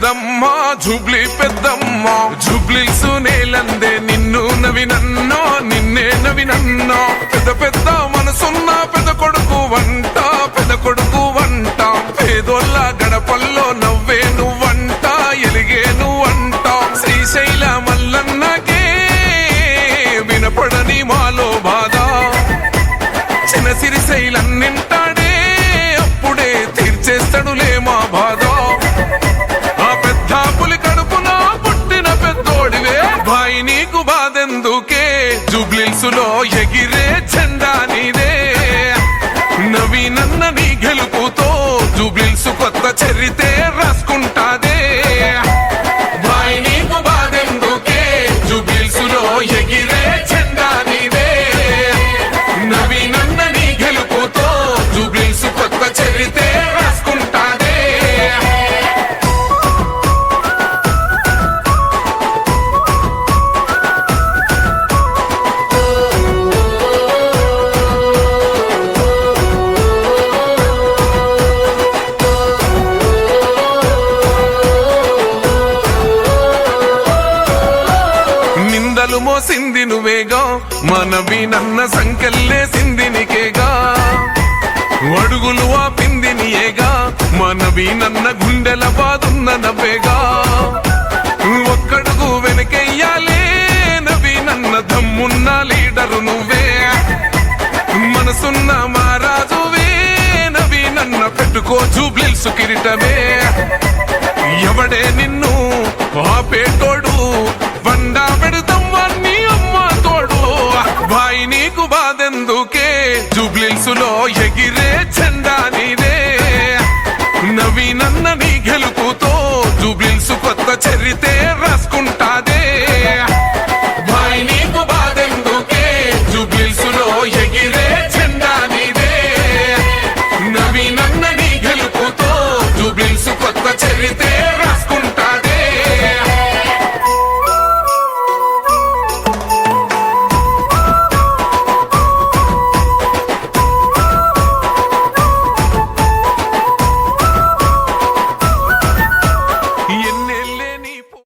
పెద్దమ్మ జూబ్లీ పెద్దమ్మ జూబ్లీసు నేలందే నిన్ను నవినన్నో నిన్నే నవినన్నో పెద్ద పెద్ద మనసున్న పెద్ద కొడుకు వంట పెద్ద కొడుకు వంట పేదోళ్ళ గడపల్లో నవ్వే నువ్వంట ఎలిగే నువ్వంట శ్రీశైల మల్లన్నకే వినపడని మాలో బాధ చిన్న సిరిశైలన్నింటాడే అప్పుడే తీర్చేస్తాడులే మా బాధ ఆ పెద్ద పులి కడుపున పుట్టిన పెద్దోడివే భాయి నీకు బాధెందుకే జూబ్లీసులో ఎగిరే జెండా నీదే నవీనన్న నీ గెలుపుతో జూబ్లీసు కొత్త చరితే రాసుకుంటాదే భాయి నీకు బాధెందుకే జూబ్లీసులో ఎగిరే జెండా నీదే నవీనన్న నీ గెలుపుతో జూబ్లీసు కొత్త చరితే రాసుకుంటాదే నిందలు మోసింది నువ్వేగా మనవీనన్న సంకెళ్ళేసింది నీకేగా అడుగులు ఆపింది నీయేగా మనవీనన్న గుండెల బాదున్న నవ్వేగా ఒక్కడుగు వెనకెయ్యాలే నవీనన్న దమ్మున్న లీడరు నువ్వే మనసున్న మహారాజువే నవీనన్న పెట్టుకో జూబ్లీసు కిరీటమే ఎవడే నిన్ను ఆపేటోడు బండా పెడతాం వాణ్ణి అమ్మ తోడు భాయి నీకు బాధెందుకే జూబ్లీసులో ఎగిరే జెండా నీదే నవీనన్న నీ గెలుపుతో జూబ్లీసు కొత్త చరితే రాసుకుంటా